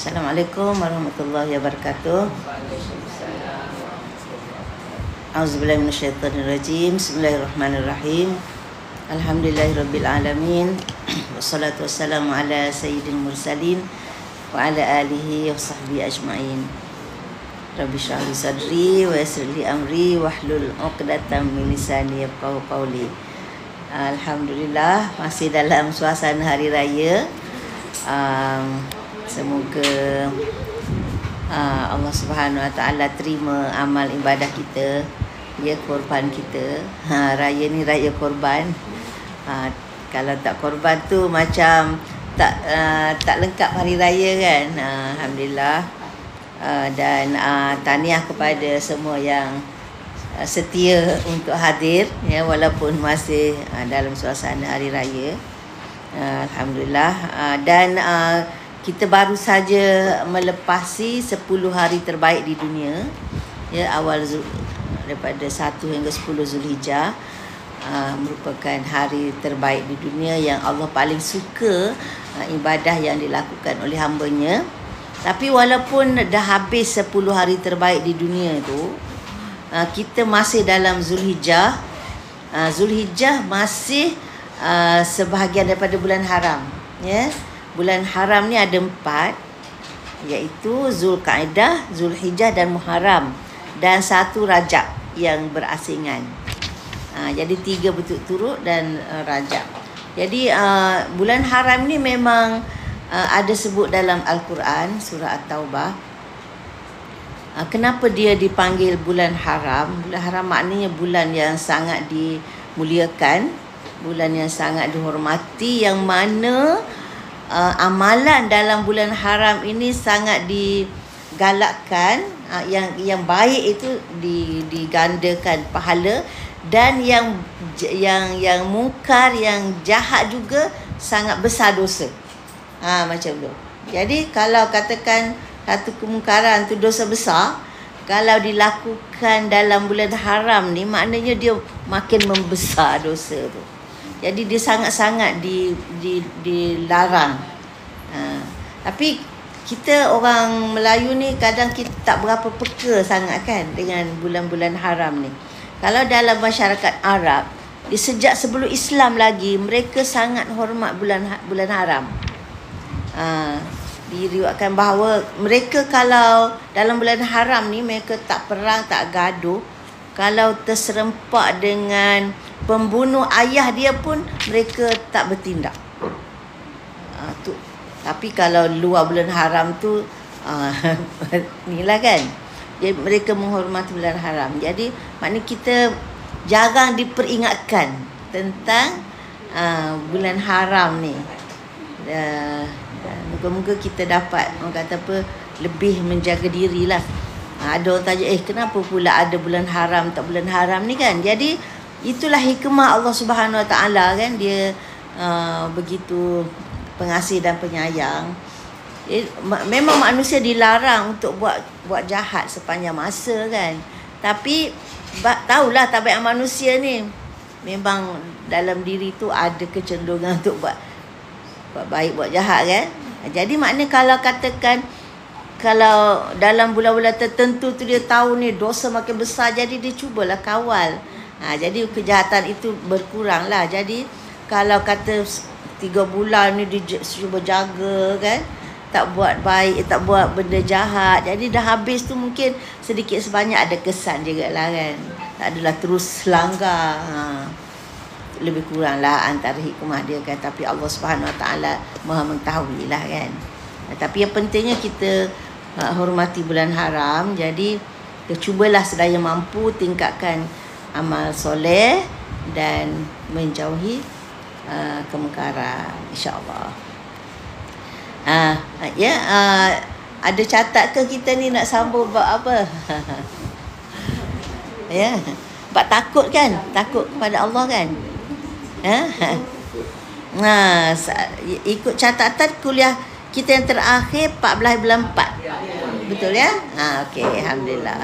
Assalamualaikum warahmatullahi wabarakatuh. Auzubillahi minasyaitonirrajim. Bismillahirrahmanirrahim. Alhamdulillahirabbil alamin. Wassalatu wassalamu ala sayyidil mursalin wa ala alihi wa sahbihi ajmain. Rabbi shrah li sadri wa yassir li amri wahlul 'uqdatam min lisani yafqahu qawli. Alhamdulillah, masih dalam suasana hari raya. Semoga Allah Subhanahu Wa Taala terima amal ibadah kita, ya, korban kita. Raya ni raya korban. Kalau tak korban tu macam tak lengkap hari raya kan. Alhamdulillah. Dan tahniah kepada semua yang setia untuk hadir, ya, walaupun masih dalam suasana hari raya. Alhamdulillah. Dan kita baru saja melepasi 10 hari terbaik di dunia, ya, daripada 1 hingga 10 Zulhijjah. Merupakan hari terbaik di dunia yang Allah paling suka ibadah yang dilakukan oleh hamba-Nya. Tapi walaupun dah habis 10 hari terbaik di dunia tu, kita masih dalam Zulhijjah. Zulhijjah masih sebahagian daripada bulan haram, ya. Bulan haram ni ada 4, iaitu Zulkaidah, Zulhijjah dan Muharram, dan 1 Rajab yang berasingan. Jadi 3 berturut-turut dan Rajab. Jadi bulan haram ni memang ada sebut dalam Al-Quran, surah At-Taubah. Kenapa dia dipanggil bulan haram? Bulan haram maknanya bulan yang sangat dimuliakan, bulan yang sangat dihormati, yang mana amalan dalam bulan haram ini sangat digalakkan. Yang baik itu digandakan pahala, dan yang mungkar, yang jahat juga sangat besar dosa. Macam tu. Jadi kalau katakan satu kemungkaran tu dosa besar, kalau dilakukan dalam bulan haram ni, maknanya dia makin membesar dosa tu. Jadi dia sangat-sangat dilarang. Tapi kita orang Melayu ni kadang kita tak berapa peka sangat kan dengan bulan-bulan haram ni. Kalau dalam masyarakat Arab, sejak sebelum Islam lagi, mereka sangat hormat bulan haram. Diriwayatkan bahawa mereka kalau dalam bulan haram ni, mereka tak perang, tak gaduh. Kalau terserempak dengan pembunuh ayah dia pun, mereka tak bertindak. Tapi kalau luar bulan haram tu, inilah kan. Jadi mereka menghormati bulan haram. Jadi maknanya kita jarang diperingatkan tentang bulan haram ni. Moga-moga kita dapat, orang kata apa, lebih menjaga dirilah. Ada orang tanya, kenapa pula ada bulan haram, tak bulan haram ni kan? Jadi itulah hikmah Allah Subhanahu Wa Taala kan. Dia begitu pengasih dan penyayang. Memang manusia dilarang untuk buat jahat sepanjang masa kan. Tapi tahulah tabiat manusia ni, memang dalam diri tu ada kecenderungan untuk buat baik, buat jahat kan. Jadi maknanya kalau katakan, kalau dalam bulan-bulan tertentu tu dia tahu ni dosa makin besar, jadi dia cubalah kawal. Jadi kejahatan itu berkurang lah. Jadi kalau kata 3 bulan ni dia cuba jaga kan, tak buat baik, tak buat benda jahat, jadi dah habis tu mungkin sedikit sebanyak ada kesan juga lah kan. Tak adalah terus langgar. Lebih kurang lah antara hikmah dia kan. Tapi Allah Subhanahu Wa Taala Maha mengetahui lah kan. Tapi yang pentingnya kita hormati bulan haram. Jadi kita cubalah sedaya mampu tingkatkan amal soleh dan menjauhi kemungkaran, insya-Allah. Ada catat ke kita ni nak sambung bab apa? Ya, bab takut kan? Takut kepada Allah kan? Ikut catatan kuliah kita yang terakhir 14 bulan 4. Betul ya? Okey, alhamdulillah.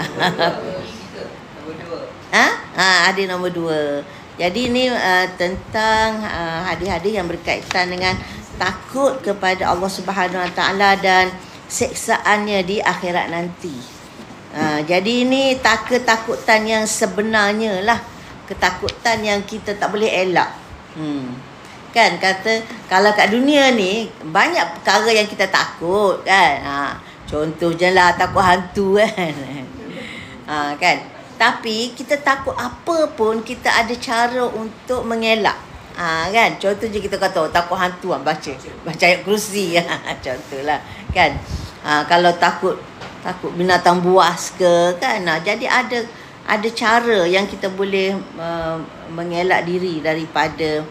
Hadis nombor 2. Jadi ini tentang hadis-hadis yang berkaitan dengan takut kepada Allah Subhanahu Wa Taala dan seksaannya di akhirat nanti. Jadi ini ketakutan yang sebenarnya lah, ketakutan yang kita tak boleh elak. Kan kata kalau kat dunia ni banyak perkara yang kita takut kan. Contohnya lah takut hantu kan. Kan. Tapi kita takut apa pun kita ada cara untuk mengelak. Kan. Contohnya kita kata takut hantu baca ayat kursi. Contohlah kan. Kalau takut binatang buas ke kan. Jadi ada cara yang kita boleh mengelak diri daripada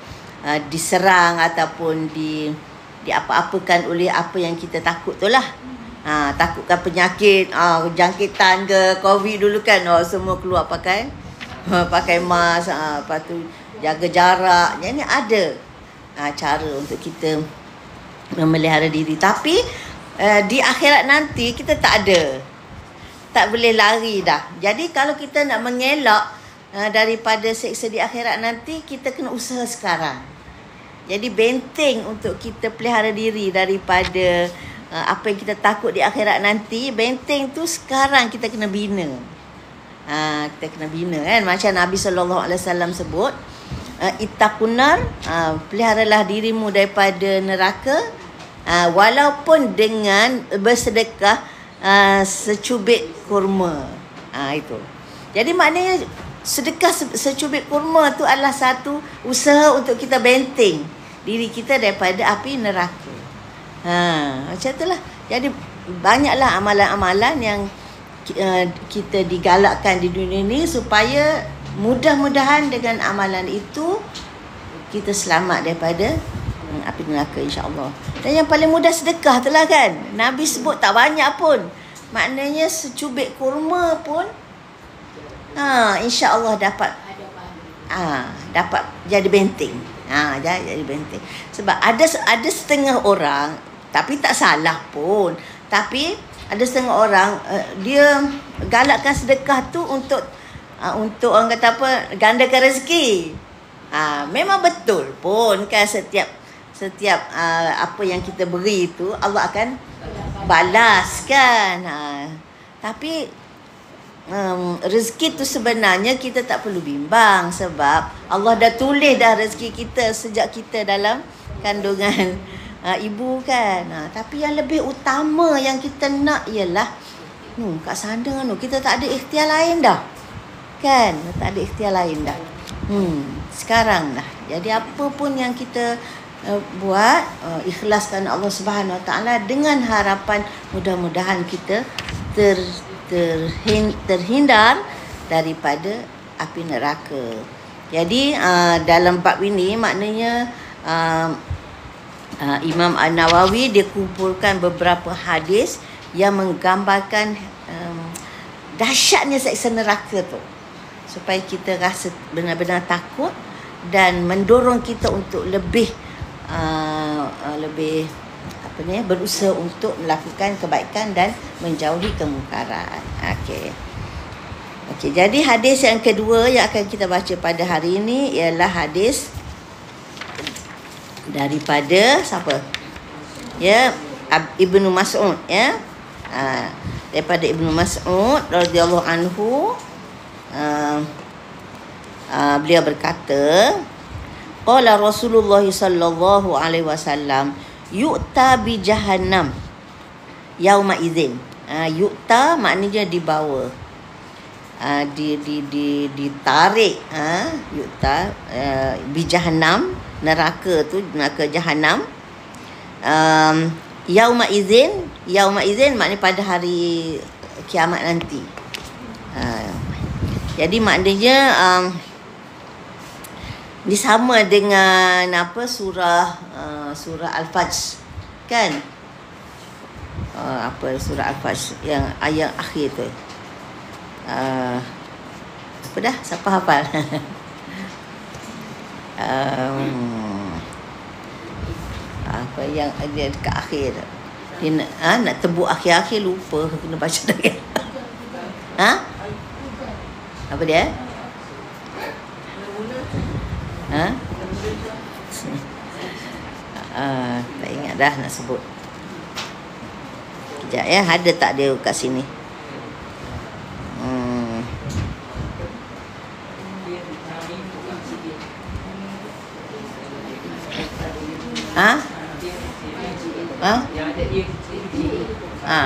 diserang ataupun di apa-apakan oleh apa yang kita takut tu lah. Takutkan penyakit, jangkitan ke COVID dulu kan, semua keluar pakai mask, lepas tu jaga jarak. Jadi ada cara untuk kita memelihara diri. Tapi di akhirat nanti kita tak boleh lari dah. Jadi kalau kita nak mengelak daripada seksa di akhirat nanti, kita kena usaha sekarang. Jadi benteng untuk kita pelihara diri daripada apa yang kita takut di akhirat nanti, benteng tu sekarang kita kena bina. Kita kena bina kan. Macam Nabi SAW sebut, ittaqunar, peliharalah dirimu daripada neraka, walaupun dengan bersedekah secubit kurma. Itu. Jadi maknanya sedekah secubit kurma tu adalah satu usaha untuk kita benteng diri kita daripada api neraka. Macam itulah. Jadi banyaklah amalan-amalan yang kita digalakkan di dunia ni supaya mudah-mudahan dengan amalan itu kita selamat daripada api neraka, insya-Allah. Dan yang paling mudah sedekah tu lah kan. Nabi sebut tak banyak pun. Maknanya secubit kurma pun insya-Allah dapat jadi benteng. Jadi benteng. Sebab ada setengah orang, tapi tak salah pun. Tapi ada setengah orang dia galakkan sedekah tu untuk orang kata apa, gandakan rezeki. Memang betul pun kan, setiap apa yang kita beri tu Allah akan balas kan. Tapi rezeki tu sebenarnya kita tak perlu bimbang, sebab Allah dah tulis dah rezeki kita sejak kita dalam kandungan ibu kan. Tapi yang lebih utama yang kita nak ialah kat sana kita tak ada ikhtiar lain dah kan. Tak ada ikhtiar lain dah. Sekarang dah. Jadi apa pun yang kita buat, ikhlaskan Allah Subhanahu Wa Taala dengan harapan mudah-mudahan kita terhindar daripada api neraka. Jadi dalam bab ini maknanya Imam An-Nawawi dia kumpulkan beberapa hadis yang menggambarkan dahsyatnya seksa neraka tu, supaya kita rasa benar-benar takut dan mendorong kita untuk lebih berusaha untuk melakukan kebaikan dan menjauhi kemungkaran. Okey, jadi hadis yang kedua yang akan kita baca pada hari ini ialah hadis daripada siapa? Ya, Ibnu Mas'ud ya. Daripada Ibnu Mas'ud radhiyallahu anhu, beliau berkata, qala Rasulullah sallallahu alaihi wasallam, yu'ta bi jahannam yauma idzin. Yu'ta maknanya dibawa, ditarik. Yu'ta bi jahannam, neraka tu, neraka jahanam. Yauma idzin maknanya pada hari kiamat nanti. Jadi maknanya ini sama dengan apa, surah Al-Fajr kan. Surah Al-Fajr yang ayat akhir tu. Apa dah? Siapa hafal? Apa yang ada dekat akhir, dia nak tebuk akhir-akhir, lupa kena baca lagi. Apa dia? Tak ingat dah nak sebut. Sekejap ya, ada tak dia kat sini? Ha? Ha? Ha?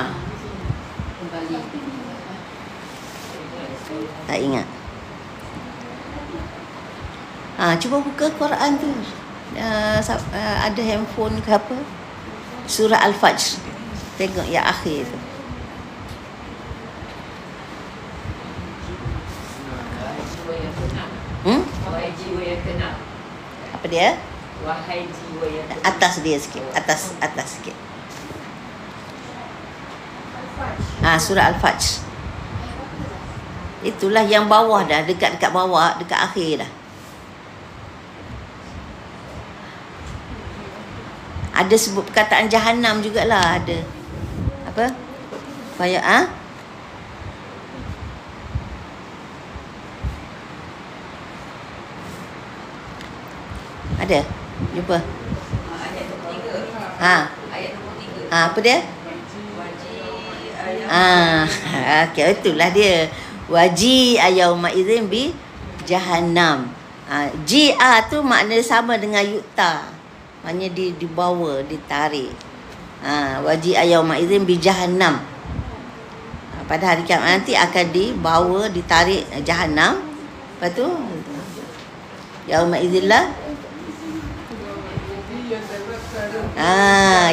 Tak ingat. Cuba buka Quran tu. Ada handphone ke apa? Surah Al-Fajr. Tengok yang akhir tu. Apa dia? Wahai jiwa yang atas dia sikit. Atas sikit. Surah Al-Fajr. Itulah yang bawah dah. Dekat bawah. Dekat akhir dah. Ada sebut perkataan Jahannam jugalah. Ada. Apa? Supaya ada. Jumpa. ayat 23. Ayat 23. Apa dia? Okey, itulah dia. Waji ayauma idzin bi jahannam. Ji'a tu makna sama dengan yukta. Maknanya dibawa, ditarik. Waji ayauma idzin bi jahannam. Pada hari kiamat nanti akan dibawa, ditarik jahannam. Lepas tu yauma idzillah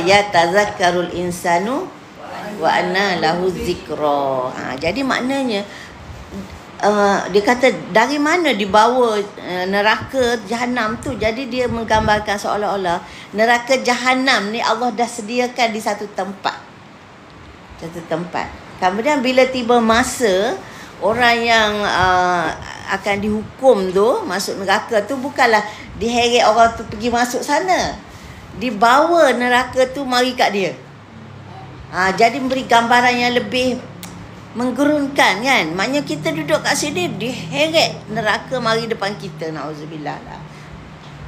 ya tazakkarul insanu wa anna lahu zikra. Jadi maknanya dia kata dari mana dibawa neraka Jahannam tu. Jadi dia menggambarkan seolah-olah neraka Jahannam ni Allah dah sediakan di satu tempat. Kemudian bila tiba masa orang yang akan dihukum tu masuk neraka tu, bukanlah diheret orang tu pergi masuk sana. Dibawa neraka tu mari kat dia. Jadi memberi gambaran yang lebih menggerunkan kan. Maknanya kita duduk kat sini diheret neraka mari depan kita. Na'udzubillah lah.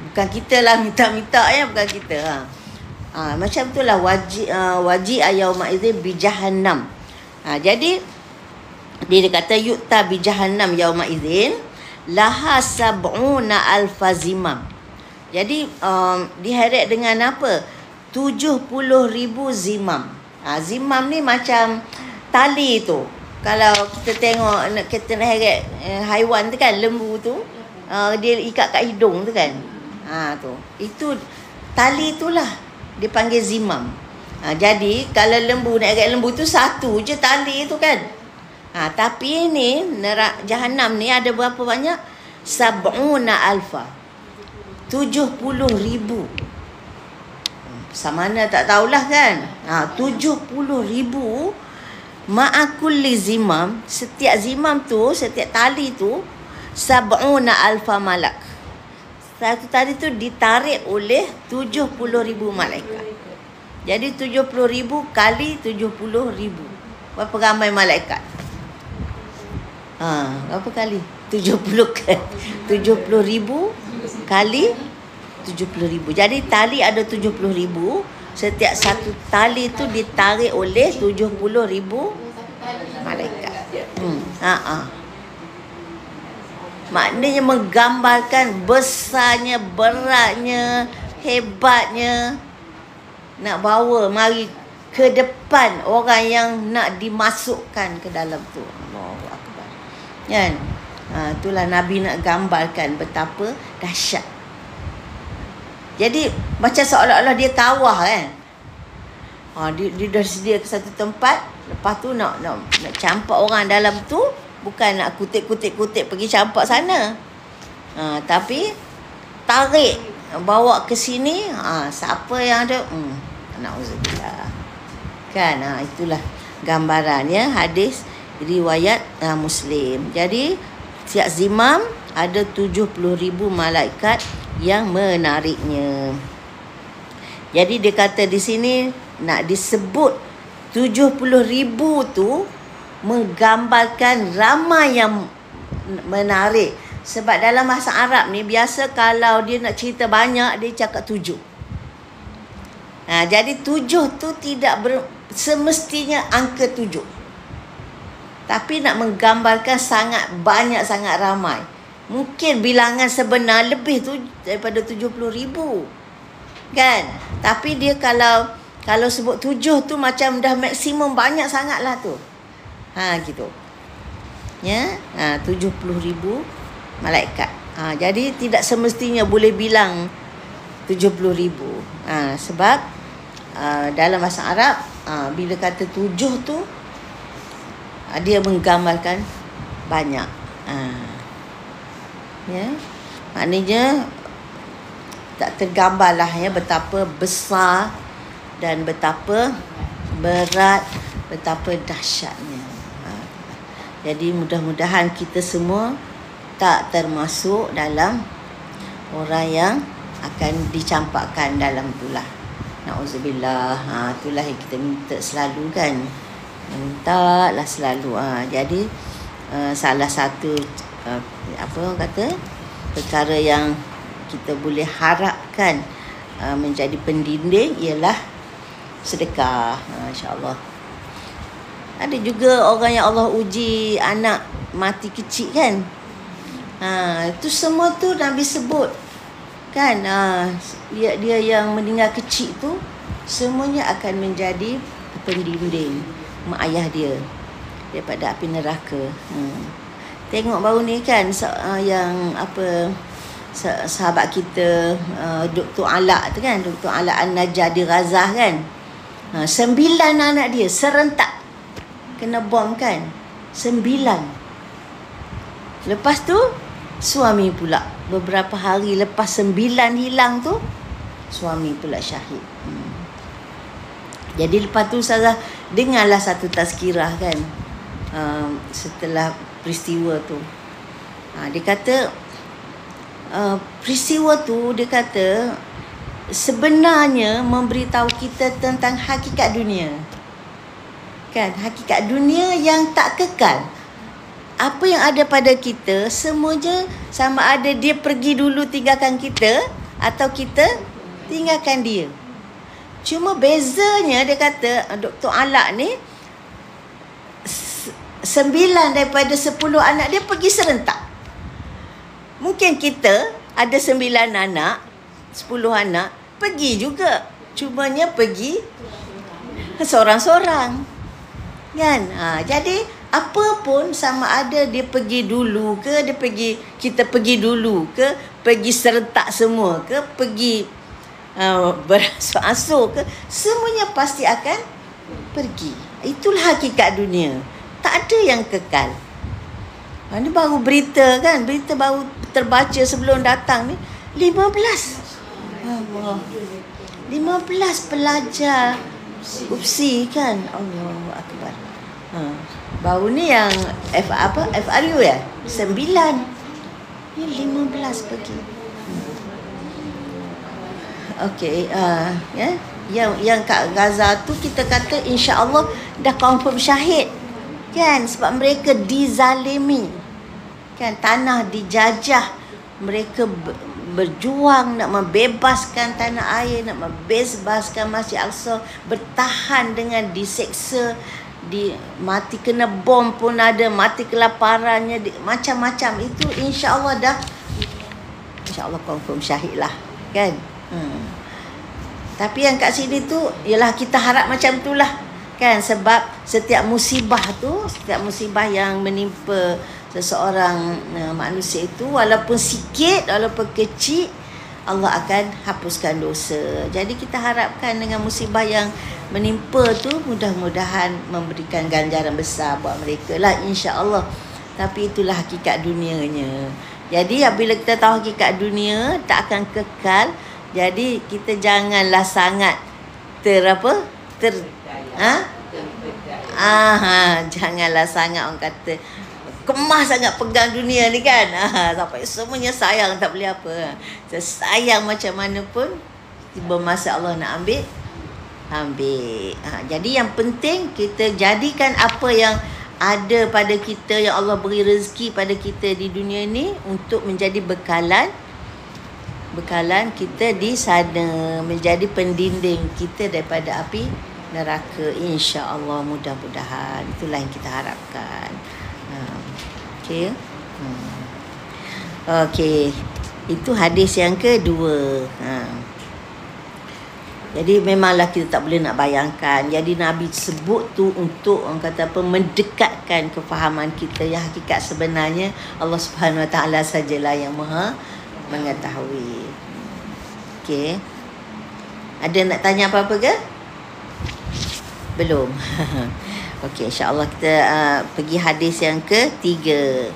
Bukan kita lah minta-minta ya, bukan kita. Macam itulah waji ayauma idzin bi jahannam. Jadi dia kata yukta bi jahannam yauma idzin laha sab'una alfa zimam. Jadi diheret dengan apa? 70,000 zimam. Zimam ni macam tali tu. Kalau kita tengok kita nak heret haiwan tu kan, lembu tu, dia ikat kat hidung tu kan. Tu. Itu tali itulah dipanggil zimam. Jadi kalau lembu nak heret lembu tu satu je tali tu kan. Tapi ni neraka Jahannam ni ada berapa banyak? Sab'una alfa. 70,000. Sama mana tak tahulah kan. 70,000 ma'akulli zimam. Setiap zimam tu, setiap tali tu, sab'una alfa malak. Satu tali tu ditarik oleh 70,000 malaikat. Jadi 70,000 kali 70,000. Berapa ramai malaikat? Berapa kali? 70,000 kali 70,000. Jadi tali ada 70,000. Setiap satu tali tu ditarik oleh 70,000 malaikat. Maknanya menggambarkan besarnya, beratnya, hebatnya nak bawa mari ke depan orang yang nak dimasukkan ke dalam tu. Allahu akbar. Kan? Itulah Nabi nak gambarkan betapa dahsyat. Jadi macam seolah-olah dia kawah kan. Dia dah sedia ke satu tempat. Lepas tu nak campak orang dalam tu. Bukan nak kutip-kutip pergi campak sana. Tapi tarik, bawa ke sini. Siapa yang ada? Na'udzubillah. Kan? Itulah gambarannya hadis riwayat Muslim. Jadi setiap zimam ada 70,000 malaikat yang menariknya. Jadi dia kata di sini nak disebut 70,000 tu menggambarkan ramai yang menarik. Sebab dalam bahasa Arab ni biasa kalau dia nak cerita banyak dia cakap 7. Jadi 7 tu tidak semestinya angka 7. Tapi nak menggambarkan sangat banyak, sangat ramai. Mungkin bilangan sebenar lebih tu daripada 70,000. Kan? Tapi dia kalau sebut 7 tu macam dah maksimum banyak sangatlah tu. Gitu. Ya, 70,000 malaikat. Jadi tidak semestinya boleh bilang 70,000. Sebab dalam bahasa Arab bila kata 7 tu dia menggambarkan banyak. Ya. Maknanya tak tergambarlah ya betapa besar dan betapa berat, betapa dahsyatnya. Jadi mudah-mudahan kita semua tak termasuk dalam orang yang akan dicampakkan dalam itulah. Na'udzubillah. Itulah yang kita minta selalu kan. Mintalah selalu. Jadi salah satu apa orang kata perkara yang kita boleh harapkan menjadi pendinding ialah sedekah. InsyaAllah. Ada juga orang yang Allah uji anak mati kecil kan. Itu semua tu Nabi sebut kan. Dia yang meninggal kecil tu semuanya akan menjadi pendinding mak ayah dia daripada api neraka. Tengok baru ni kan yang apa sahabat kita Dr. Alak tu kan, Dr. Alak An-Najjar di Gaza kan. 9 anak dia serentak kena bom kan. 9. Lepas tu suami pula beberapa hari lepas 9 hilang tu suami pula syahid. Jadi lepas tu Ustazah dengarlah satu tazkirah kan setelah peristiwa tu. Dia kata peristiwa tu dia kata sebenarnya memberitahu kita tentang hakikat dunia. Kan, hakikat dunia yang tak kekal. Apa yang ada pada kita semuanya sama ada dia pergi dulu tinggalkan kita atau kita tinggalkan dia. Cuma bezanya dia kata Dr. Alak ni 9 daripada 10 anak dia pergi serentak. Mungkin kita ada 9 anak, 10 anak pergi juga. Cumanya pergi seorang-seorang. Kan? Jadi apa pun sama ada dia pergi dulu ke, kita pergi dulu ke, pergi serentak semua ke, pergi berasuh-asuh ke, semuanya pasti akan pergi. Itulah hakikat dunia. Tak ada yang kekal. Ini baru berita kan, berita baru terbaca sebelum datang ni 15 pelajar UPSI kan. Allahu Akbar. Baru ni yang FRU ya 9. Ni 15 pergi. Okey, ya. Yang kat Gaza tu kita kata insya-Allah dah confirm syahid. Kan sebab mereka dizalimi. Kan tanah dijajah, mereka berjuang nak membebaskan tanah air, nak membebaskan Masjid Al-Aqsa, bertahan dengan diseksa, mati kena bom pun ada, mati kelaparannya, macam-macam itu insya-Allah dah insya-Allah confirm syahid lah kan. Tapi yang kat sini tu ialah kita harap macam itulah kan, sebab setiap musibah yang menimpa seseorang manusia itu walaupun sikit, walaupun kecil, Allah akan hapuskan dosa. Jadi kita harapkan dengan musibah yang menimpa tu mudah-mudahan memberikan ganjaran besar buat mereka lah insya-Allah. Tapi itulah hakikat dunianya. Jadi apabila kita tahu hakikat dunia tak akan kekal, jadi kita janganlah sangat janganlah sangat orang kata kemas sangat pegang dunia ni kan. Sampai semuanya sayang tak boleh apa. Sayang macam mana pun tiba masa Allah nak ambil. Jadi yang penting kita jadikan apa yang ada pada kita, yang Allah beri rezeki pada kita di dunia ni untuk menjadi bekalan bekalan kita di sana, menjadi pendinding kita daripada api neraka, insya-Allah, mudah-mudahan. Itulah yang kita harapkan. Okey. Okey. Itu hadis yang kedua. Jadi memanglah kita tak boleh nak bayangkan. Jadi Nabi sebut tu untuk orang kata apa, mendekatkan kefahaman kita yang hakikat sebenarnya Allah Subhanahu Wa Taala sajalah yang Maha mengetahui. Okey. Ada nak tanya apa-apa ke? Belum. Okey, insya-Allah kita pergi hadis yang ketiga.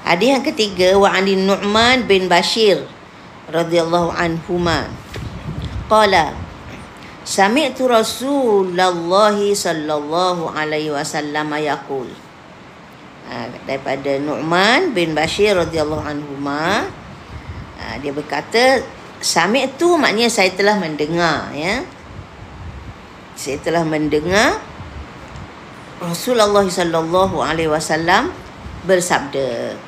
Hadis yang ketiga, wa anin Nu'man bin Bashir radhiyallahu anhuma qala sami'tu Rasulullah sallallahu alaihi wasallam yaqul. Daripada Nu'man bin Bashir radhiyallahu anhuma, dia berkata, sami'tu maknanya saya telah mendengar, ya. Saya telah mendengar Rasulullah sallallahu alaihi wasallam bersabda.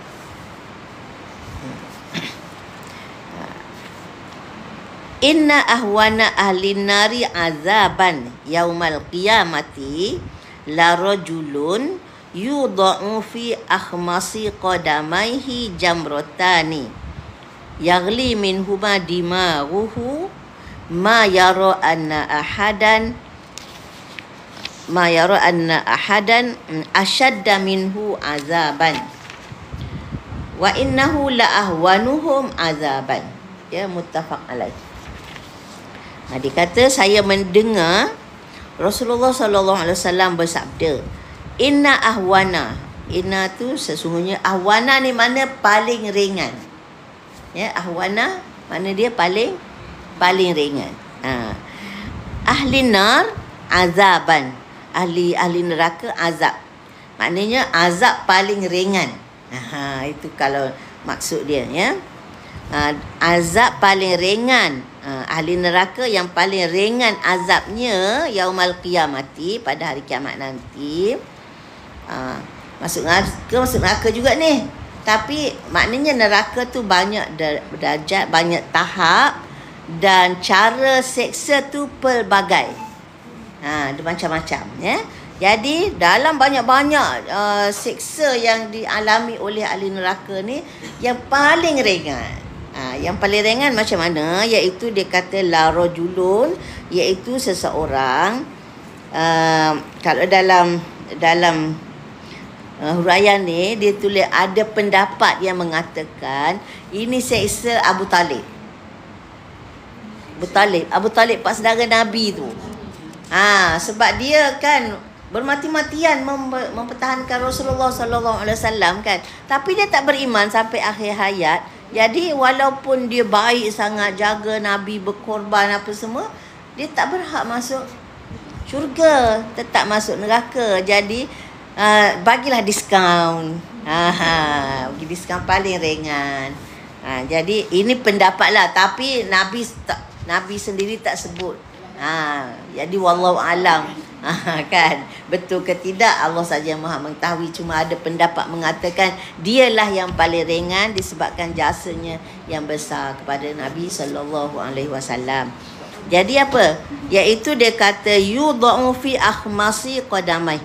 Inna ahwana ahlin nari azaban yaumal qiyamati la rajulun yudha'u fi akhmasi qadamaihi jamratani yaghli minhuma dimaghuhu ma yara anna ahadan ashadda minhu azaban wa innahu la ahwanuhum azaban. Ya, muttafaq alaih. Dia kata, saya mendengar Rasulullah sallallahu alaihi wasallam bersabda, inna ahwana, inna tu sesungguhnya, ahwana ni mana paling ringan. Ya, ahwana mana dia paling ringan. Ahli nar azaban, ahli neraka azab. Maknanya azab paling ringan. Itu kalau maksud dia, ya. Azab paling ringan, ahli neraka yang paling ringan azabnya yaumal qiyamati, pada hari kiamat nanti. Masuk neraka juga ni. Tapi maknanya neraka tu banyak derajat, banyak tahap, dan cara seksa tu pelbagai. Dia macam-macam, ya. Jadi dalam banyak-banyak seksa yang dialami oleh ahli neraka ni, yang paling ringan, yang paling ringan macam mana? Iaitu dia kata la rajulun, iaitu seseorang, kalau dalam huraian ni dia tulis ada pendapat yang mengatakan ini seksa Abu Talib. Abu Talib pak saudara Nabi tu. Sebab dia kan bermati-matian mempertahankan Rasulullah sallallahu alaihi wasallam kan. Tapi dia tak beriman sampai akhir hayat. Jadi walaupun dia baik sangat, jaga Nabi, berkorban apa semua, dia tak berhak masuk syurga, tetap masuk neraka. Jadi bagilah diskaun. Bagi diskaun paling ringan. Jadi ini pendapat lah, tapi Nabi sendiri tak sebut. Jadi wallahu alam. Kan, betul ke tidak Allah saja yang Maha mengetahui. Cuma ada pendapat mengatakan dialah yang paling ringan disebabkan jasanya yang besar kepada Nabi sallallahu alaihi wasallam. Jadi apa? Iaitu dia kata yudha'u fi akhmasi qadamai.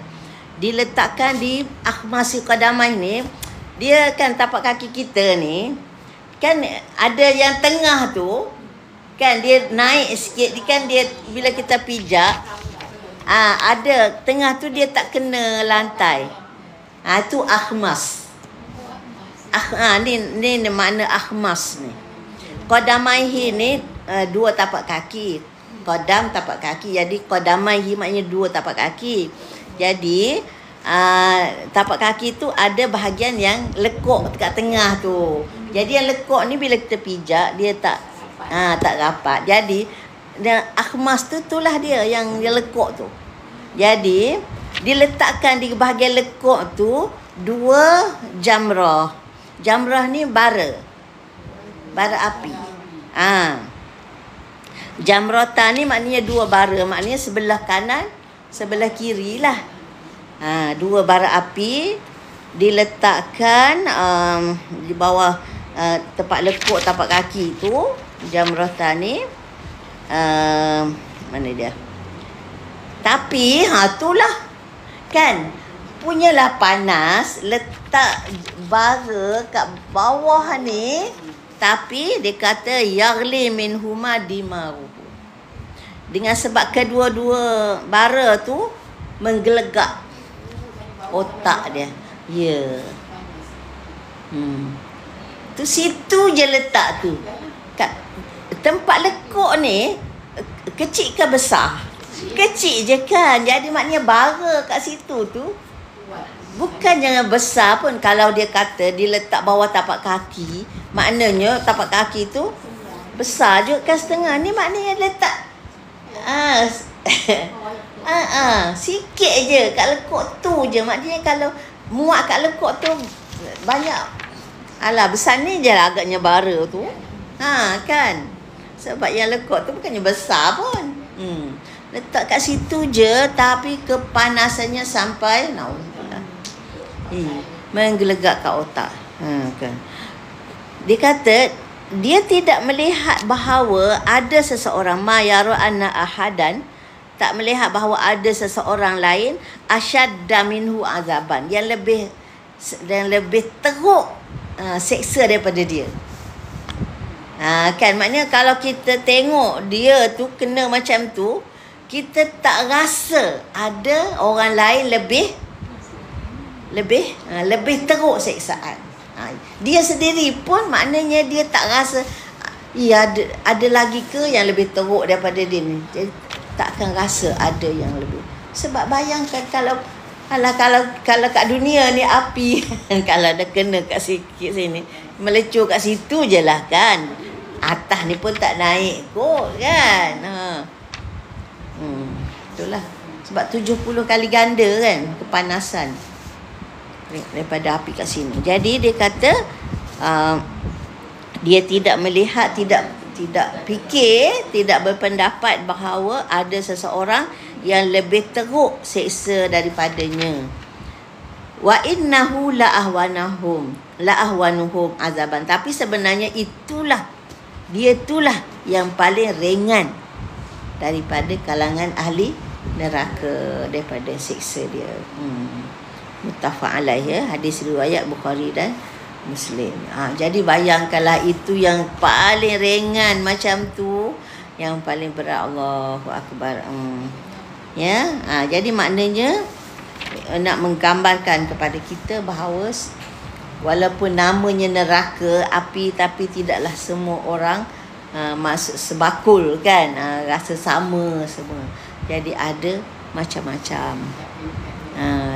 Diletakkan di akhmasi qadamai ni, dia kan tapak kaki kita ni kan ada yang tengah tu kan, dia naik sikit kan, dia bila kita pijak ada tengah tu dia tak kena lantai. Itu akhmas. Ni makna akhmas ni. Qadamaihi ni dua tapak kaki. Qadam tapak kaki. Jadi qadamaihi maknanya dua tapak kaki. Jadi tapak kaki tu ada bahagian yang lekuk dekat tengah tu. Jadi yang lekuk ni bila kita pijak dia tak rapat. Jadi akhmas tu itulah dia yang lekuk tu. Jadi diletakkan di bahagian lekuk tu dua jamrah. Jamrah ni bara api. Jamratan ni maknanya dua bara, maknanya sebelah kanan, sebelah kiri lah. Dua bara api diletakkan di bawah tempat lekuk tapak kaki tu, jamrah tani, mana dia? Tapi itulah kan, punyalah panas, letak bara kat bawah ni, tapi dia kata yaghli min huma dimaru. Dengan sebab kedua-dua bara tu menggelegak otak dia. Ya. Tu situ je letak tu. Kat tempat lekuk ni kecil ke besar? Kecil je kan. Jadi maknanya bara kat situ tu bukan jangan besar pun. Kalau dia kata dia letak bawah tapak kaki, maknanya tapak kaki tu besar je kan setengah. Ni maknanya letak sikit je kat lekuk tu je. Maknanya kalau muat kat lekuk tu banyak. Alah, besar ni je lah agaknya bara tu. Kan. Sebab yang lekuk tu bukannya besar pun. Letak kat situ je, tapi kepanasannya sampai menggelegak kat otak. Kan. Dia kata dia tidak melihat bahawa ada seseorang, ma yara anna ahadan, tak melihat bahawa ada seseorang lain asyadda minhu azaban, yang lebih teruk seksa daripada dia. Kan, maknanya kalau kita tengok dia tu kena macam tu, kita tak rasa ada orang lain lebih teruk seksaan. Dia sendiri pun maknanya dia tak rasa ada lagi ke yang lebih teruk daripada dia ni. Dia tak akan rasa ada yang lebih. Sebab bayangkan kalau kat dunia ni api kalau dah kena kat sikit sini, melecur kat situ je lah kan. Atas ni pun tak naik kot kan. Itulah. Sebab 70 kali ganda kan kepanasan daripada api kat sini. Jadi dia kata dia tidak melihat, tidak fikir, tidak berpendapat bahawa ada seseorang yang lebih teruk seksa daripadanya. Wa innahu la'ahwanuhum azaban. Tapi sebenarnya dia itulah yang paling ringan daripada kalangan ahli neraka, daripada siksa dia. Muttafaq alaih, ya. Hadis riwayat Bukhari dan Muslim. Jadi bayangkanlah, itu yang paling ringan macam tu, yang paling berat. Allahu akbar. Ya. Jadi maknanya nak menggambarkan kepada kita bahawa walaupun namanya neraka, api, tapi tidaklah semua orang masuk sebakul kan, rasa sama semua. Jadi ada macam-macam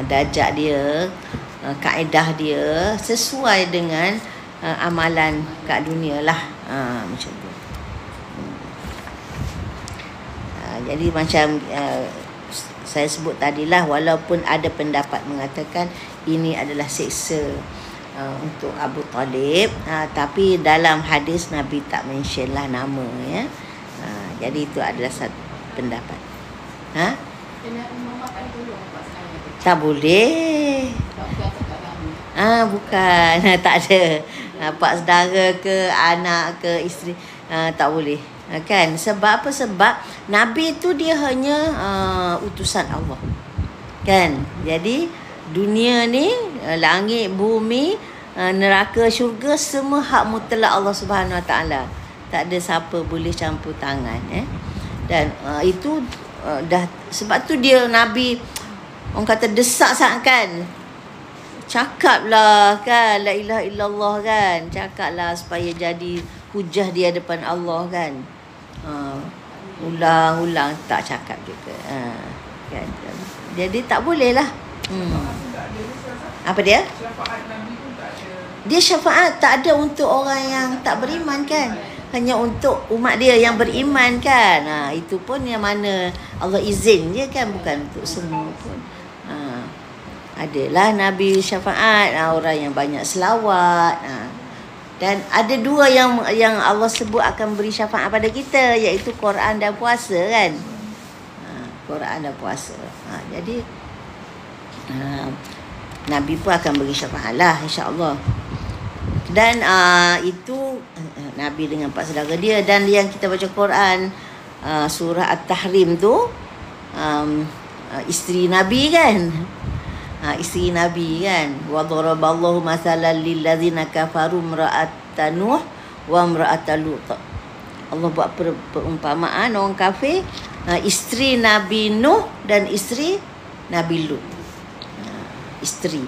darjat dia, kaedah dia sesuai dengan amalan kat dunia lah, macam tu. Jadi macam saya sebut tadilah, walaupun ada pendapat mengatakan ini adalah seksa untuk Abu Talib, tapi dalam hadis Nabi tak mention lah nama, ya. Jadi itu adalah satu pendapat. Tak boleh. Bukan. Tak ada. Pak saudara ke, anak ke, isteri, tak boleh. Kan? Sebab apa? Sebab Nabi tu dia hanya utusan Allah. Kan? Jadi dunia ni, langit, bumi, neraka, syurga, semua hak mutlak Allah Subhanahu Wa Taala. Tak ada siapa boleh campur tangan. Dan itu dah, sebab tu dia Nabi, orang kata desak sangat kan. Cakaplah kan, la ilaha illallah kan. Cakaplah supaya jadi hujah dia depan Allah kan. Ulang-ulang tak cakap juga. Kan? Jadi tak boleh lah. Apa dia? Dia syafaat tak ada untuk orang yang tak beriman kan. Hanya untuk umat dia yang beriman kan. Itu pun yang mana Allah izin je kan, bukan untuk semua pun. Adalah Nabi syafaat, orang yang banyak selawat. Dan ada dua yang Allah sebut akan beri syafaat pada kita, iaitu Quran dan puasa kan. Quran dan puasa. Jadi Nabi pun akan beri syafaat lah, insya-Allah. Dan itu Nabi dengan 4 saudara dia. Dan yang kita baca Quran, surah At-Tahrim tu, isteri Nabi kan. Isteri Nabi kan. Wa daraballahu mathalan lil ladzina kafaru imra'ata Nuh wa imra'ata Lut. Allah buat perumpamaan orang kafir, isteri Nabi Nuh dan isteri Nabi Lut. Isteri.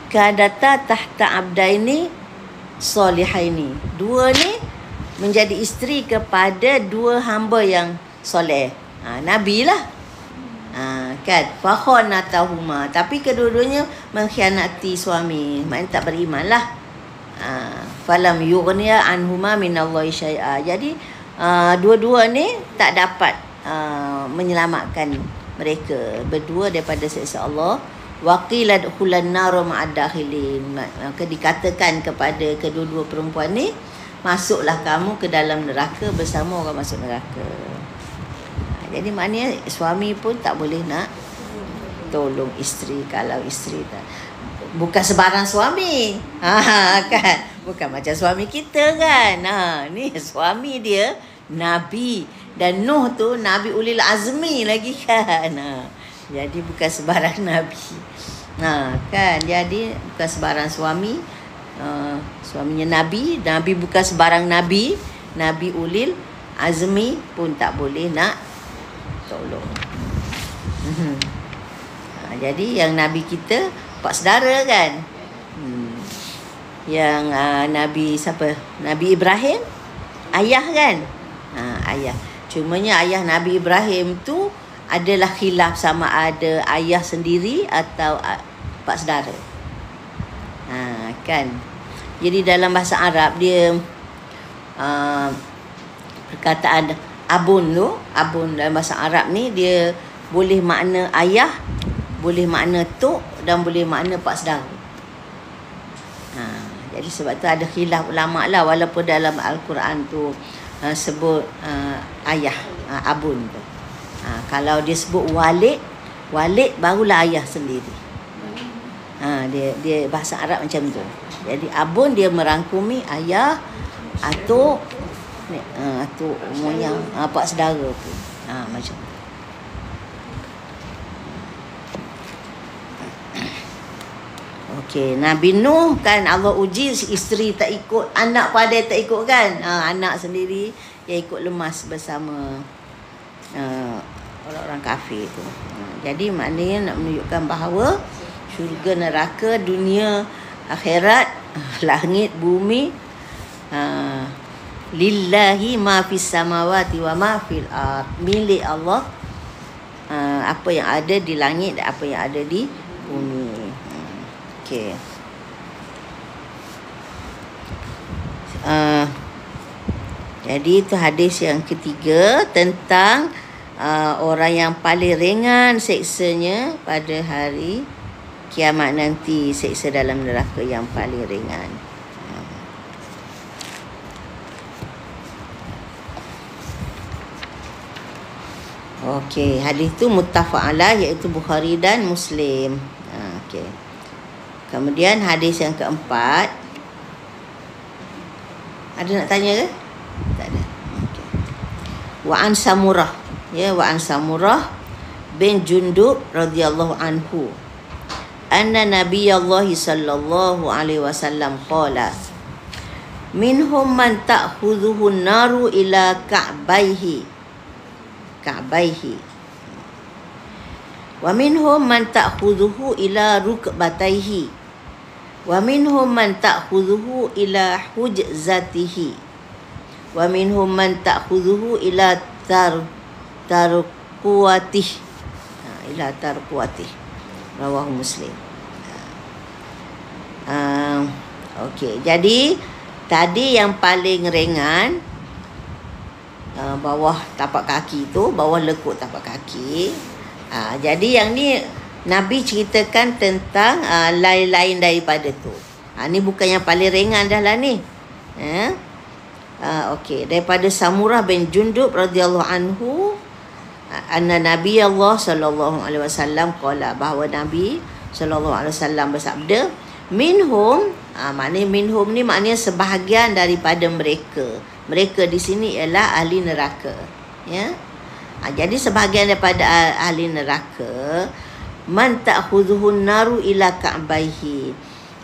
Kadata tahta abdaini solihaini. Dua ni menjadi isteri kepada dua hamba yang soleh. Nabi lah. Kan? Fakhonatahuma. Tapi kedua-duanya mengkhianati suami. Maknanya tak beriman lah. Falam yughniya anhuma minallahi syai'a. Jadi dua-dua ni tak dapat menyelamatkan mereka berdua daripada siksa Allah. Waqila dukhulan nar ma'ad dakhilin. Maka dikatakan kepada kedua-dua perempuan ni, masuklah kamu ke dalam neraka bersama orang masuk neraka. Jadi maknanya suami pun tak boleh nak tolong isteri kalau isteri tak. Bukan sebarang suami. Kan? Bukan macam suami kita kan. Ni suami dia Nabi. Dan Nuh tu Nabi Ulil Azmi lagi kan. Jadi bukan sebarang Nabi. Kan. Jadi bukan sebarang suami. Suaminya Nabi. Nabi bukan sebarang Nabi. Nabi Ulil Azmi pun tak boleh nak tolong. Jadi yang Nabi kita 4 saudara kan. Yang Nabi siapa? Nabi Ibrahim, ayah kan. Ayah. Cumanya ayah Nabi Ibrahim tu adalah khilaf sama ada ayah sendiri atau 4 saudara. Kan. Jadi dalam bahasa Arab dia perkataan abun tu, abun dalam bahasa Arab ni dia boleh makna ayah, boleh makna tok dan boleh makna 4 saudara. Jadi sebab tu ada khilaf ulama lah, walaupun dalam Al-Quran tu sebut ayah, abun tu. Kalau dia sebut walid, walid barulah ayah sendiri. Dia bahasa Arab macam tu. Jadi abun dia merangkumi ayah, atuk, atuk moyang, 4 saudara tu. Macam tu. Okey, Nabi Nuh kan Allah uji isteri tak ikut, anak pun ada tak ikut kan. Anak sendiri yang ikut lemas bersama orang-orang kafir tu. Jadi maknanya nak menunjukkan bahawa syurga, neraka, dunia, akhirat, langit, bumi, lillahi ma fis samawati wa ma fil ard. Milik Allah apa yang ada di langit dan apa yang ada di bumi. Okey. Jadi itu hadis yang ketiga tentang orang yang paling ringan seksanya pada hari kiamat nanti, seksa dalam neraka yang paling ringan. Okey, hadis tu muttafaq alaih, iaitu Bukhari dan Muslim. Okey. Kemudian hadis yang keempat. Ada nak tanya ke? Tak ada. Okey. Wa an Samurah, wa an Samurah bin Jundub radhiyallahu anhu. Anna Nabiyallahi sallallahu alaihi wasallam qala: minhum man ta'khudhuhu an-naru ila ka'baihi wa minhum man ta'khudhuhu ila rukbatayhi wa minhum man ta'khudhuhu ila hujzatihi wa minhum man ta'khudhuhu ila tarquwatihi ila tarquwatihi. Rawahu Muslim. Okey, jadi tadi yang paling ringan bawah tapak kaki tu, bawah lekuk tapak kaki. Jadi yang ni Nabi ceritakan tentang lain-lain daripada tu. Ni bukan yang paling ringan dah lah ni. Okey, daripada Samurah bin Jundub radhiyallahu anhu, anna Nabi Allah sallallahu alaihi wasallam qala, bahawa Nabi sallallahu alaihi wasallam bersabda, minhum, Maknanya minhum ni maknanya sebahagian daripada mereka. Mereka di sini ialah ahli neraka. Ya. Jadi sebahagian daripada ahli neraka, man ta'khudhuhun naru ila ka'baihi.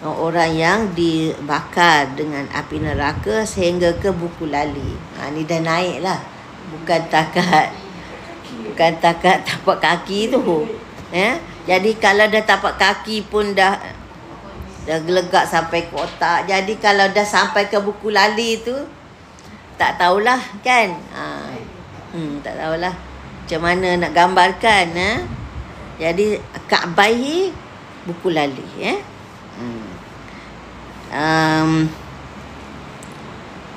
Orang yang dibakar dengan api neraka sehingga ke buku lali. Ni dah naik lah. Bukan takat tapak kaki tu. Ya. Jadi kalau dah tapak kaki pun dah gelegak sampai ke otak. Jadi kalau dah sampai ke buku lali tu, tak tahulah kan. Tak tahulah macam mana nak gambarkan. Jadi ka'baihi, buku lali.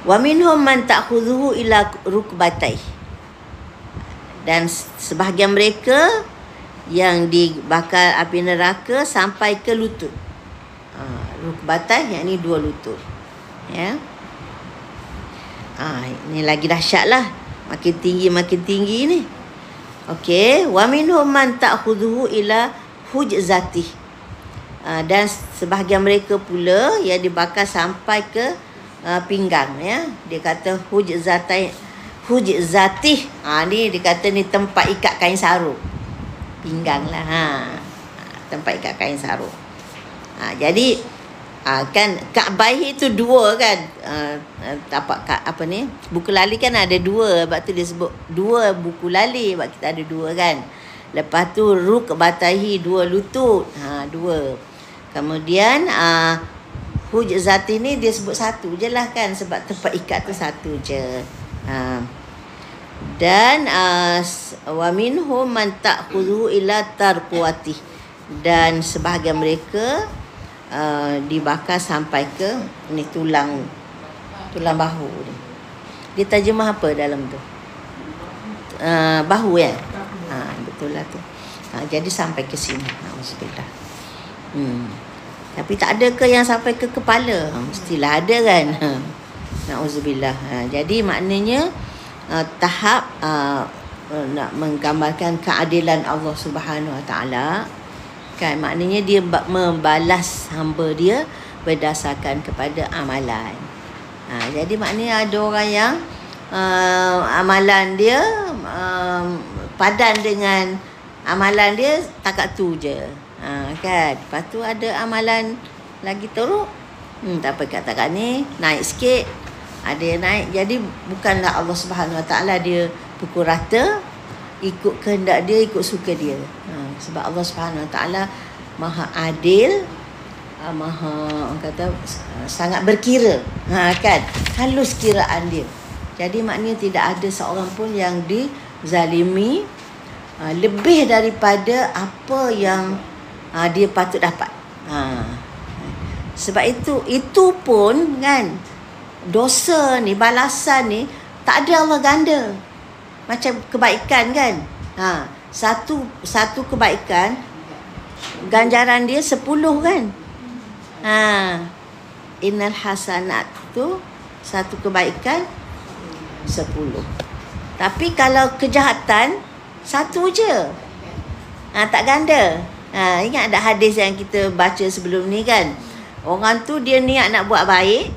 Wa minhum man ta'khudhuhu ila rukbatayhi. Dan sebahagian mereka yang dibakar api neraka sampai ke lutut. Rukbatai, yakni 2 lutut. Ya. Ini lagi dahsyat lah. Makin tinggi ni. Okey, wa minhum man ta'khudhuhu ila hujzatih. Dan sebahagian mereka pula yang dibakar sampai ke pinggang, ya. Dia kata hujzatih. Ni dia kata ni tempat ikat kain sarung. Pinggang lah. Tempat ikat kain sarung. Jadi kan Ka'baihi itu 2 kan. Tapak apa ni? Buku lali kan ada 2. Sebab tu dia sebut 2 buku lali. Sebab kita ada 2 kan. Lepas tu rukbatayhi, 2 lutut. 2. Kemudian hujzati ni dia sebut 1 je lah kan. Sebab tempat ikat tu 1 je. Dan wa minhum man ta'khudhu ila tarquwati. Dan sebahagian mereka dibakar sampai ke ni tulang bahu ni. Dia terjemah apa dalam tu? Bahu ya. Betul lah tu. Jadi sampai ke sini. Alhamdulillah. Tapi tak ada ke yang sampai ke kepala? Mestilah ada kan. Nauzubillah. Jadi maknanya tahap nak menggambarkan keadilan Allah Subhanahu Wa Taala. Kan maknanya dia membalas hamba dia berdasarkan kepada amalan. Jadi maknanya ada orang yang amalan dia padan dengan amalan dia takat tu je. Kan. Lepas tu ada amalan lagi teruk. Tak apa katakan ni naik sikit. Ada yang naik. Jadi bukanlah Allah Subhanahu Wa Taala dia pukul rata, ikut kehendak dia, ikut suka dia. Sebab Allah Subhanahu Wa Taala Maha adil, Maha kata sangat berkira. Kan? Halus kiraan dia. Jadi maknanya tidak ada seorang pun yang dizalimi lebih daripada apa yang dia patut dapat. Sebab itu pun kan dosa ni, balasan ni tak ada Allah ganda. Macam kebaikan kan. Satu kebaikan ganjaran dia 10 kan. Innal hasanat tu satu kebaikan 10. Tapi kalau kejahatan 1 je. Tak ganda. Ingat ada hadis yang kita baca sebelum ni kan. Orang tu dia niat nak buat baik.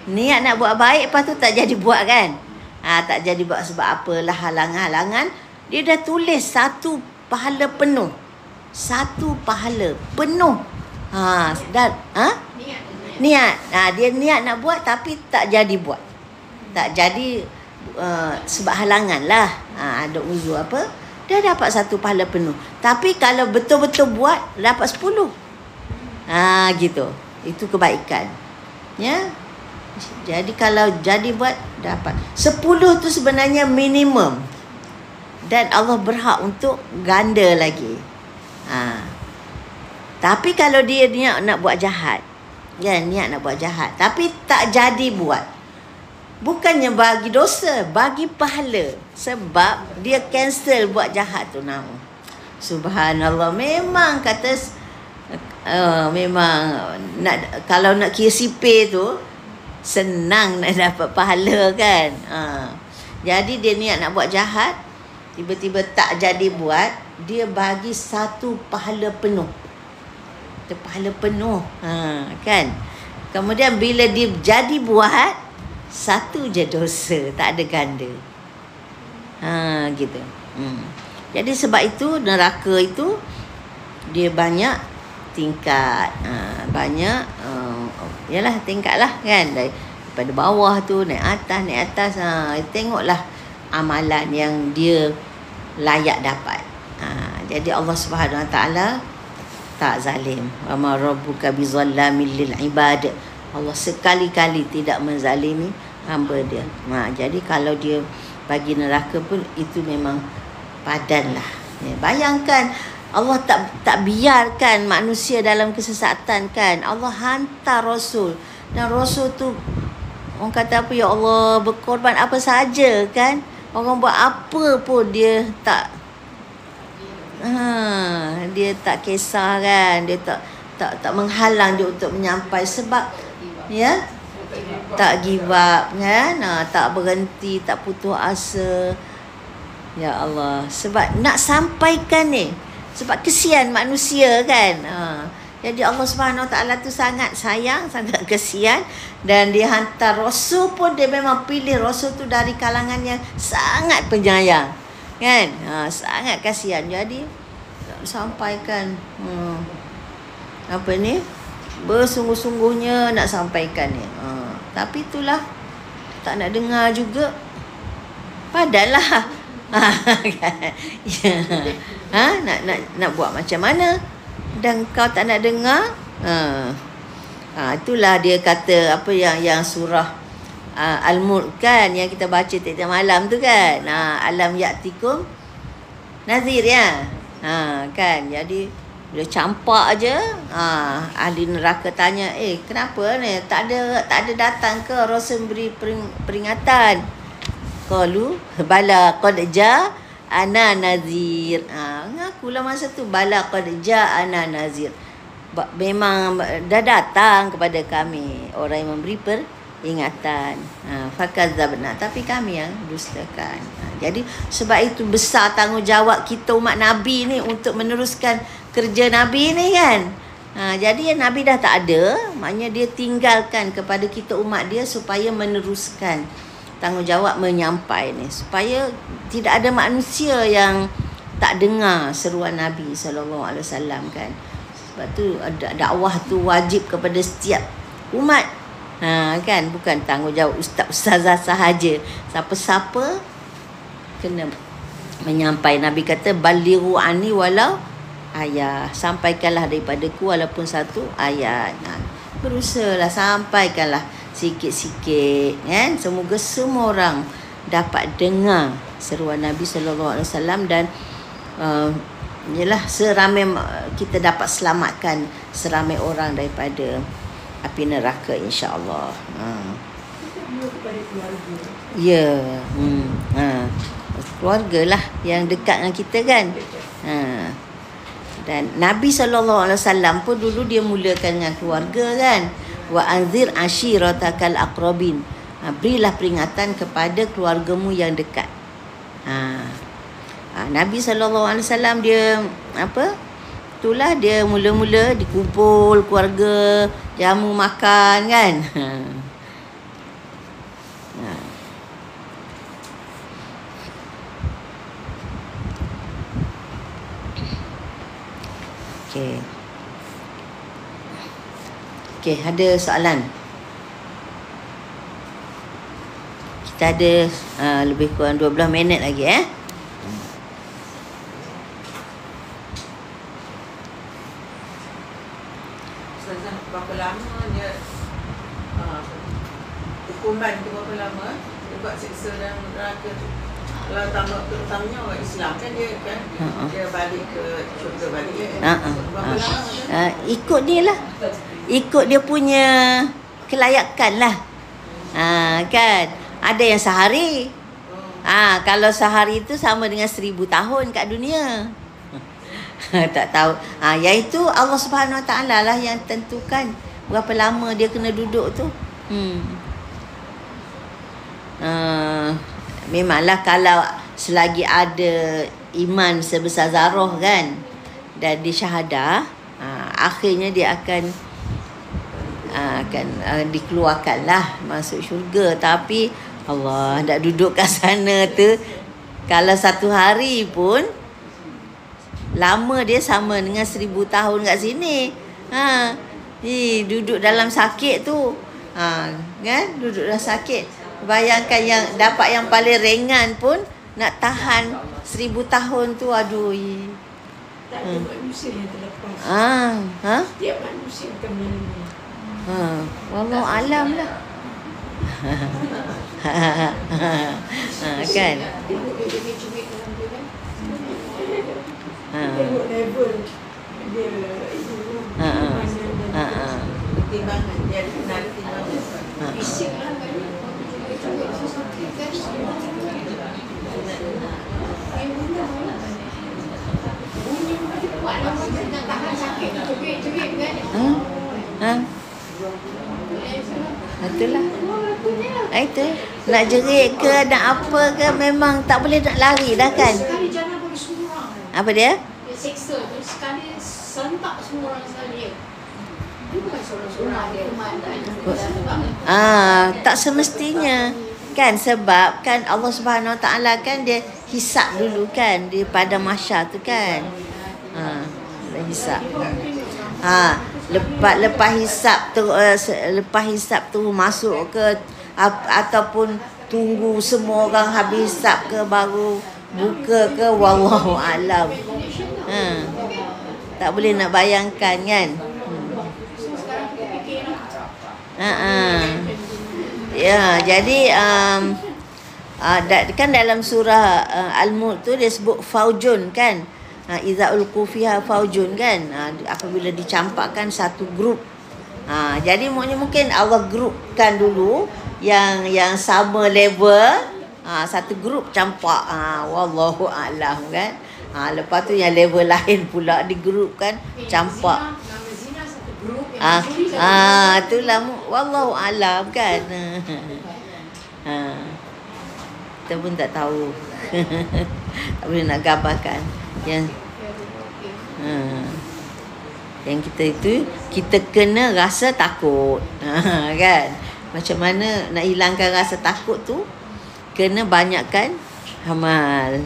Niat nak buat baik, lepas tu tak jadi buat kan. Tak jadi buat sebab apalah halangan-halangan. Dia dah tulis 1 pahala penuh. 1 pahala penuh. Dan niat. Dia niat nak buat tapi tak jadi buat. Tak jadi sebab halangan lah. Ada uzur apa. Dia dapat 1 pahala penuh. Tapi kalau betul-betul buat, dapat 10. Gitu. Itu kebaikan. Ya. Jadi kalau jadi buat, dapat 10 tu sebenarnya minimum. Dan Allah berhak untuk ganda lagi. Tapi kalau dia niat nak buat jahat, niat nak buat jahat, tapi tak jadi buat, bukannya bagi dosa, bagi pahala. Sebab dia cancel buat jahat tu. Subhanallah. Memang kata memang kalau nak kira sipir tu senang nak dapat pahala kan. Jadi dia niat nak buat jahat, tiba-tiba tak jadi buat, dia bagi 1 pahala penuh. Kita pahala penuh. Kan? Kemudian bila dia jadi buat, satu je dosa, tak ada ganda. Gitu. Jadi sebab itu neraka itu dia banyak tingkat. Banyak yalah tingkat lah kan. Daripada bawah tu naik atas. Tengoklah amalan yang dia layak dapat. Jadi Allah Subhanahu Wa Taala tak zalim. Wa ma rabbuka bizallamin lil ibad. Allah sekali-kali tidak menzalimi hamba dia. Jadi kalau dia bagi neraka pun itu memang padanlah. Bayangkan Allah tak biarkan manusia dalam kesesatan kan. Allah hantar Rasul. Dan Rasul tu orang kata apa, ya Allah, berkorban apa saja kan. Orang buat apa pun dia tak dia tak kisah kan. Dia tak menghalang dia untuk menyampai. Sebab ya tak give up kan. Tak berhenti, tak putus asa. Ya Allah, sebab nak sampaikan ni. Sebab kesian manusia kan. Jadi Allah Subhanahu Wa Taala tu sangat sayang, sangat kesian. Dan dia hantar Rasul pun, dia memang pilih Rasul tu dari kalangan yang sangat penyayang kan. Sangat kasihan. Jadi sampaikan apa ni, bersungguh-sungguhnya nak sampaikan ni. Tapi itulah, tak nak dengar juga. Padahlah nak buat macam mana. Dan kau tak nak dengar. Itulah dia kata apa yang surah Al-Mulk kan, yang kita baca tiap malam tu kan. Alam ya'tikum nazir ya. Kan. Jadi bila campak aje, ahli neraka tanya, kenapa ni tak ada datang ke Rasul beri peringatan? Qalu bala qad ana nazir. Ngakulah masa tu, bala qad ana nazir. Memang dah datang kepada kami orang yang memberi peringatan. Fakadzabna, tapi kami yang dustakan. Jadi sebab itu besar tanggungjawab kita umat Nabi ni untuk meneruskan kerja Nabi ni kan. Jadi Nabi dah tak ada, maknanya dia tinggalkan kepada kita umat dia supaya meneruskan tanggungjawab menyampai ni, supaya tidak ada manusia yang tak dengar seruan Nabi SAW kan. Sebab tu dakwah tu wajib kepada setiap umat. Kan, bukan tanggungjawab ustaz-ustazah sahaja. Siapa-siapa kena menyampai. Nabi kata balighu anni walau ayat. Sampaikanlah daripadaku walaupun satu ayat. Berusahalah sampaikanlah sikit-sikit kan. Semoga semua orang dapat dengar seruan Nabi sallallahu alaihi wasallam dan seramai kita dapat selamatkan seramai orang daripada api neraka insya-Allah. Ya. Keluargalah yang dekat dengan kita kan. Dan Nabi SAW pun dulu dia mulakan dengan keluarga kan. Wa anzir ashiratakal aqrabin. Berilah peringatan kepada keluargamu yang dekat. Nabi SAW dia itulah dia mula-mula dikumpul keluarga, jamu makan kan. Okey, ada soalan? Kita ada lebih kurang 12 minit lagi Berapa lama dia hukuman tu, berapa lama dia buat siksa dalam neraka tu? Kalau terutamanya orang Islam kan, dia kan dia balik ke syurga balik kan. Berapa lama ikut dia lah, ikut dia punya kelayakan lah. Kan ada yang sehari. Kalau sehari itu sama dengan 1000 tahun kat dunia. Tak tahu. Iaitu Allah Subhanahu Wa Taala lah yang tentukan berapa lama dia kena duduk tu. Memanglah kalau selagi ada iman sebesar zarah kan, dan di syahadah, akhirnya dia akan dikeluarkanlah masuk syurga. Tapi Allah nak duduk kat sana tu, kalau satu hari pun lama dia sama dengan 1000 tahun kat sini. Duduk dalam sakit tu, kan, duduk dalam sakit. Bayangkan yang dapat yang paling ringan pun nak tahan 1000 tahun tu, aduh. Tak ada manusia yang terlepas. Setiap manusia akan melalui. Wallahu alam lah. Kan? Tengok dia cubit dalam dia kan. Tengok level dia Timbangan dia nak timbangan. fisik lah kan. Buat lama nak tahan sakit cubit kan. Itulah. Itu nak jerit ke nak apa ke, memang tak boleh nak lari dah kan. Sekali jangan boleh semua orang. Apa dia? Dia seksa tu sekali sentak semua orang sekali. Dia bukan seorang-seorang dia Tak semestinya kan, sebab kan Allah Subhanahu Wa Taala kan dia hisap dulu kan di pada mahsyar tu kan. Dia hisap. Lepas hisap tu masuk ke ataupun tunggu semua orang habis hisap ke baru buka ke, wallahu alam. Tak boleh nak bayangkan kan. Ya, jadi kan dalam surah Al-Mulk tu dia sebut faujun kan. Iza ulqu fiha faujun kan. Apabila dicampakkan satu grup. Jadi mungkin Allah grupkan dulu yang sama level, satu grup campak. Wallahu alam kan. Lepas tu yang level lain pula digrupkan campak. Itulah wallahu alam kan. Kita pun tak tahu. Tak boleh nak gambarkan yang kita itu, kita kena rasa takut. Kan, macam mana nak hilangkan rasa takut tu? Kena banyakkan amal.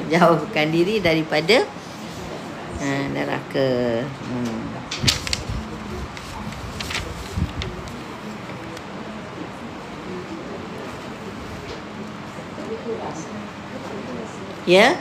Jauhkan diri daripada neraka. Ya.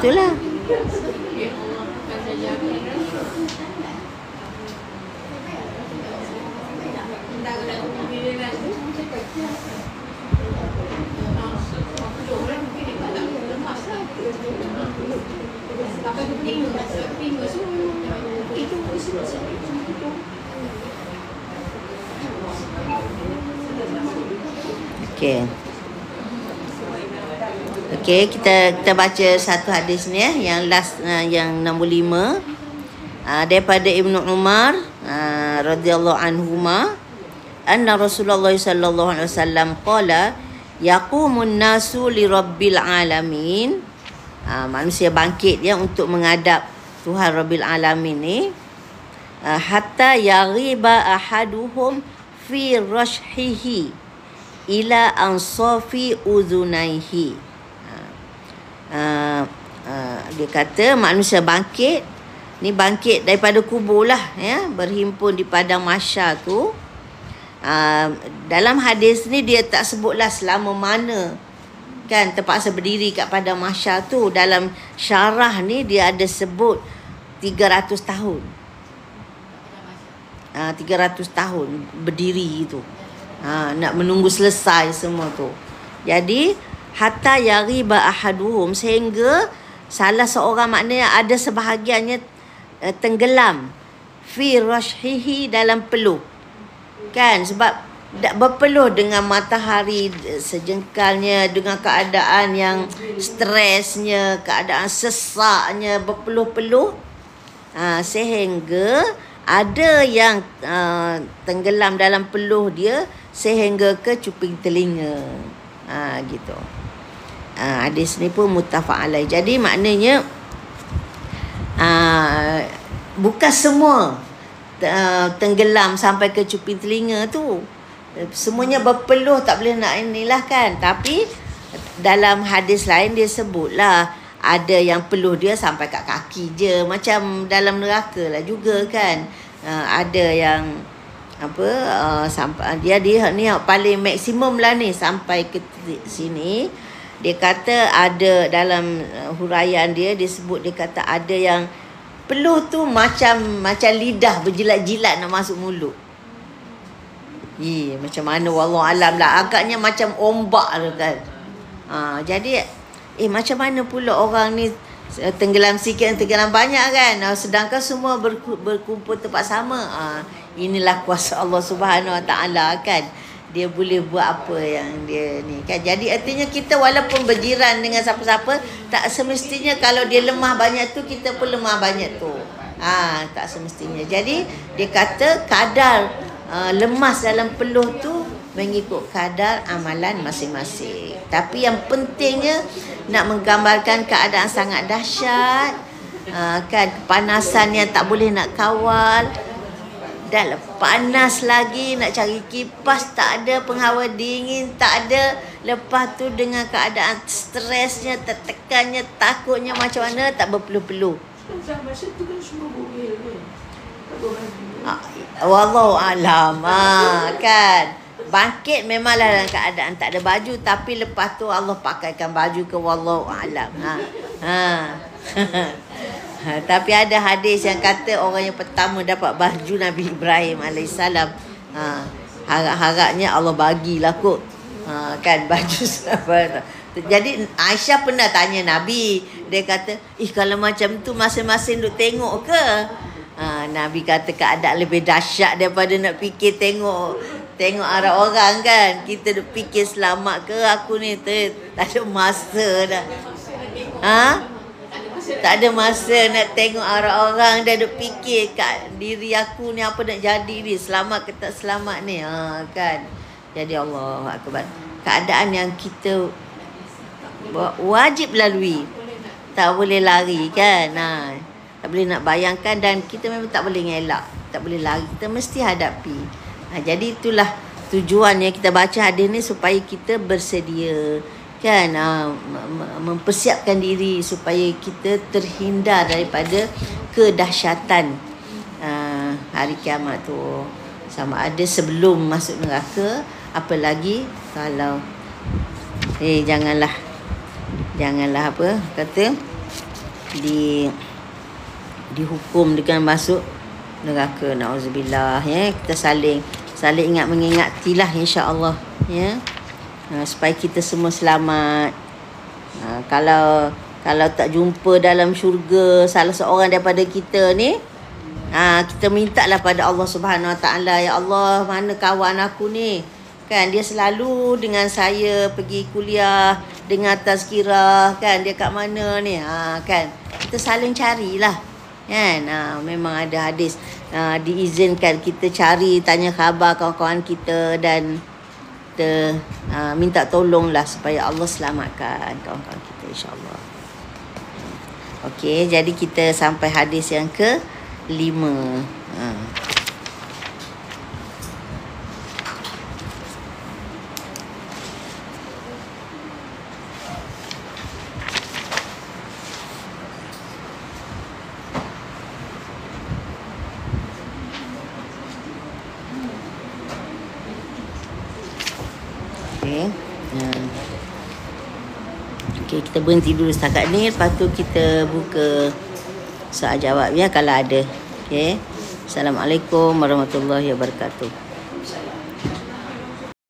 Itulah. Okey, kita baca satu hadis ni yang last, yang nombor 5, daripada Ibnu Umar radhiyallahu anhuma, anna Rasulullah sallallahu alaihi wasallam qala yaqumun nasu li rabbil alamin. Manusia bangkit ya untuk menghadap Tuhan Rabbil Alamin ni, hatta yaghiba ahaduhum fi rashhihi ila ansafi udhunaihi. Dia kata manusia bangkit ni, bangkit daripada kubur lah ya, berhimpun di padang mahsyar tu. Dalam hadis ni dia tak sebutlah selama mana kan terpaksa berdiri kat padang mahsyar tu. Dalam syarah ni dia ada sebut 300 tahun. 300 tahun berdiri tu. Nak menunggu selesai semua tu. Jadi hatta yaghiba ahaduhum, sehingga salah seorang, maknanya ada sebahagiannya tenggelam fi rashhihi, dalam peluh. Kan, sebab berpeluh dengan matahari sejengkalnya, dengan keadaan yang stresnya, keadaan sesaknya, berpeluh-peluh, sehingga ada yang tenggelam dalam peluh dia sehingga ke cuping telinga. Gitu. Hadis ni pun muttafaq alaih. Jadi maknanya bukan semua tenggelam sampai ke cuping telinga tu. Semuanya berpeluh, tak boleh nak inilah kan. Tapi dalam hadis lain dia sebutlah ada yang peluh dia sampai kat kaki je, macam dalam neraka lah juga kan. Ada yang sampai dia ni paling maksimum lah ni, sampai ke sini. Dia kata ada dalam huraian dia sebut, dia kata ada yang peluh tu macam lidah berjilat-jilat nak masuk mulut. Macam mana wallahu alam lah, agaknya macam ombak lah kan. Jadi macam mana pula orang ni tenggelam sikit, tenggelam banyak kan, sedangkan semua berkumpul tempat sama. Inilah kuasa Allah Subhanahu Wa Taala kan. Dia boleh buat apa yang dia ni kan. Jadi artinya kita walaupun berjiran dengan siapa-siapa, tak semestinya kalau dia lemah banyak tu kita pun lemah banyak tu. Tak semestinya. Jadi dia kata kadar lemas dalam peluh tu mengikut kadar amalan masing-masing. Tapi yang pentingnya nak menggambarkan keadaan sangat dahsyat, kan, kepanasan yang tak boleh nak kawal. Dah panas lagi, nak cari kipas tak ada, penghawa dingin tak ada. Lepas tu dengan keadaan stresnya, tertekannya, takutnya macam mana, tak berpeluh-peluh. Masa tu kan semua boleh kan. Wallahu alam. Kan. Bangkit memanglah dalam keadaan tak ada baju, tapi lepas tu Allah pakaikan baju ke, wallahu alam. Tapi ada hadis yang kata orang yang pertama dapat baju Nabi Ibrahim alaihissalam, harap-harapnya Allah bagilah kot, kan, baju sahabat. Jadi Aisyah pernah tanya Nabi, dia kata, kalau macam tu masing-masing duk tengok ke? Nabi kata keadaan lebih dahsyat daripada nak fikir tengok arah orang kan. Kita duk fikir selamat ke aku ni, tak ada masa dah. Tak ada masa nak tengok arah orang, dah duk fikir kat diri aku ni apa nak jadi ni, selamat ke tak selamat ni, kan. Jadi Allahu akbar. Keadaan yang kita wajib lalui, tak boleh lari kan. Tak boleh nak bayangkan, dan kita memang tak boleh ngelak, tak boleh lari, kita mesti hadapi. Jadi itulah tujuan yang kita baca hadis ni, supaya kita bersedia kan, mempersiapkan diri supaya kita terhindar daripada kedahsyatan hari kiamat tu, sama ada sebelum masuk neraka, apalagi kalau janganlah apa kata dihukum dengan masuk neraka, nauzubillah. Kita saling ingat mengingatilah, insya-Allah, supaya kita semua selamat. Kalau tak jumpa dalam syurga salah seorang daripada kita ni, kita mintalah pada Allah Subhanahu Wa Taala, ya Allah, mana kawan aku ni, kan, dia selalu dengan saya pergi kuliah dengan tazkirah, kan, dia kat mana ni, kan, kita saling carilah, kan. Memang ada hadis diizinkan kita cari, tanya khabar kawan-kawan kita, dan kita minta tolonglah supaya Allah selamatkan kawan-kawan kita, insya-Allah. Okey, jadi kita sampai hadis yang ke-5. Okey, kita berhenti dulu setakat ni. Lepas tu kita buka soal jawab, ya, kalau ada. Okey. Assalamualaikum warahmatullahi wabarakatuh.